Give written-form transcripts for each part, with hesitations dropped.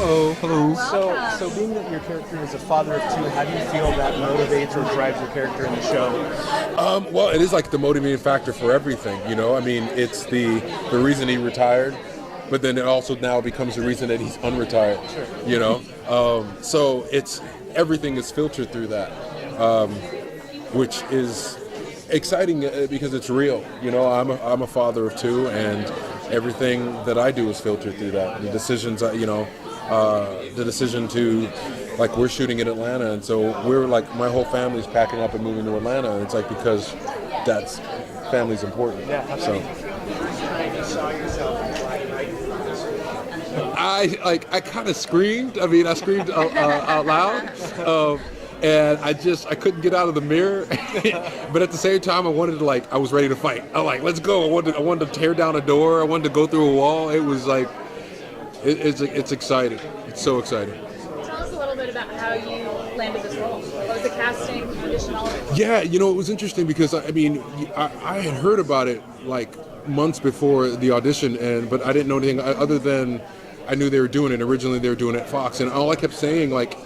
Hello, hello. So being that your character is a father of two, how do you feel that motivates or drives your character in the show? Well, it is like the motivating factor for everything, you know? I mean, it's the reason he retired, but then it also now becomes the reason that he's unretired, you know? So it's, everything is filtered through that, which is exciting because it's real. You know, I'm a father of two, and everything that I do is filtered through that. The decisions, the decision to, like, we're shooting in Atlanta, and so we're like, my whole family's packing up and moving to Atlanta, and it's like, because that's, family's important. Yeah, so. Saw yourself I kind of screamed. I mean, I screamed out loud. And I couldn't get out of the mirror. But at the same time, I was ready to fight. I was like, let's go. I wanted to tear down a door. I wanted to go through a wall. It was like, it's exciting. It's so exciting. Tell us a little bit about how you landed this role. What was the casting, audition, all of it? Yeah, it was interesting because, I mean, I had heard about it like months before the audition, but I didn't know anything other than I knew they were doing it. Originally, they were doing it at Fox. And all I kept saying, like,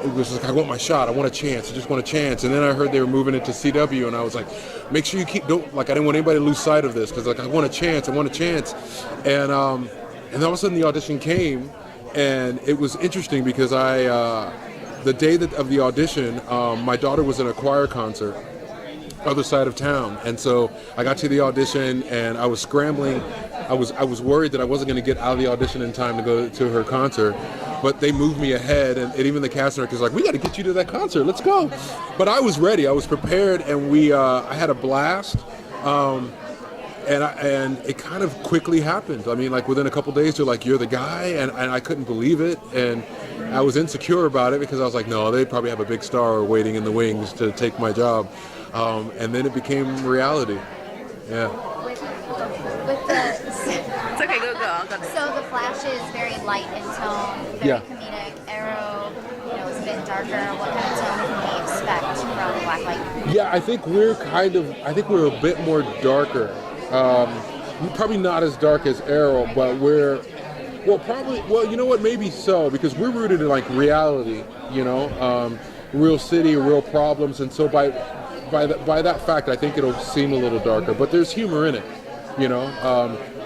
it was like, I want my shot. I want a chance. I just want a chance. And then I heard they were moving it to CW, and I was like, make sure you I didn't want anybody to lose sight of this, because, like, I want a chance. And then all of a sudden the audition came, and it was interesting because the day of the audition, my daughter was at a choir concert other side of town, and so I got to the audition and I was scrambling. I was worried that I wasn't going to get out of the audition in time to go to her concert, but they moved me ahead, and even the cast director's like, we got to get you to that concert, let's go. But I was ready, I was prepared, and I had a blast, and it kind of quickly happened. I mean, like, within a couple days, they're like, you're the guy, and I couldn't believe it, and I was insecure about it because I was like, no, they probably have a big star waiting in the wings to take my job. And then it became reality. Yeah. With the It's okay, go. so the Flash is very light in tone, very comedic. Arrow, is a bit darker. What kind of tone can we expect from Black Lightning? Yeah, I think we're a bit more darker. Probably not as dark as Arrow, but you know what, maybe so, because we're rooted in, like, reality, real city, real problems, and so by that fact, I think it'll seem a little darker, but there's humor in it,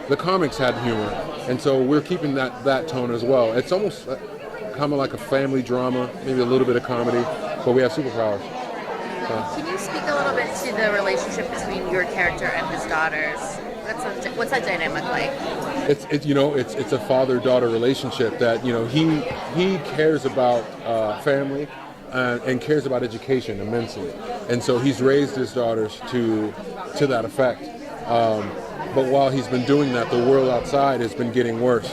The comics had humor, and so we're keeping that tone as well. It's almost kind of like a family drama, maybe a little bit of comedy, but we have superpowers. So. Can you speak a little bit to the relationship between your character and his daughters? What's that dynamic like? It's a father-daughter relationship that, he cares about family and cares about education immensely, and so he's raised his daughters to that effect. But while he's been doing that, the world outside has been getting worse,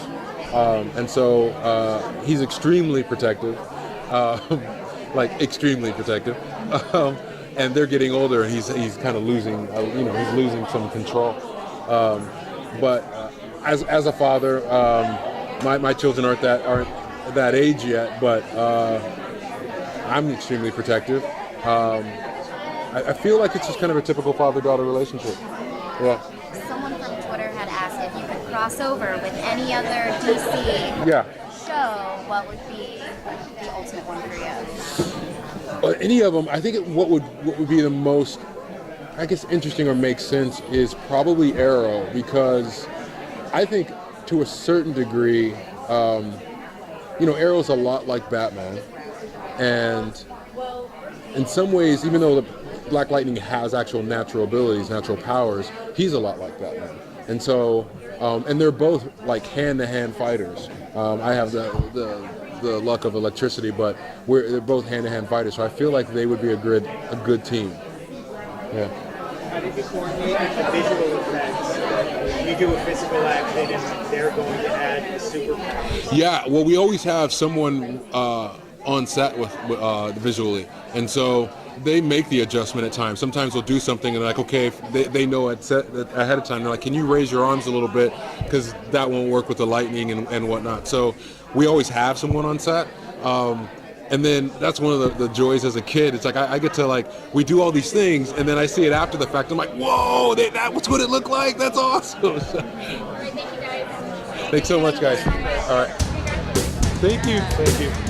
and so he's extremely protective, extremely protective. And they're getting older, and he's kind of losing, he's losing some control. But as a father, my children aren't that age yet, but I'm extremely protective. I feel like it's just kind of a typical father-daughter relationship. Yeah. Someone from Twitter had asked if you could cross over with any other DC show, what would be the ultimate one for you? Any of them, I think what would be the most, I guess, interesting or make sense is probably Arrow, because I think to a certain degree, Arrow's a lot like Batman, and in some ways, even though the Black Lightning has actual natural abilities, natural powers, he's a lot like Batman, and so, and they're both like hand-to-hand fighters. I have the luck of electricity, but they're both hand-to-hand fighters, so I feel like they would be a good team. Yeah. How did you coordinate the visual effects? You do a physical action, and they're going to add the superpowers. Yeah, well, we always have someone on set with visually, and so they make the adjustment at times. Sometimes they'll do something and they're like, okay, they know ahead of time. They're like, can you raise your arms a little bit, because that won't work with the lightning and whatnot. So we always have someone on set. And then that's one of the joys as a kid. It's like I get to, we do all these things, and then I see it after the fact. I'm like, whoa, that's what it looked like. That's awesome. All right, thank you guys. Thanks so much, guys. All right. Thank you. Thank you.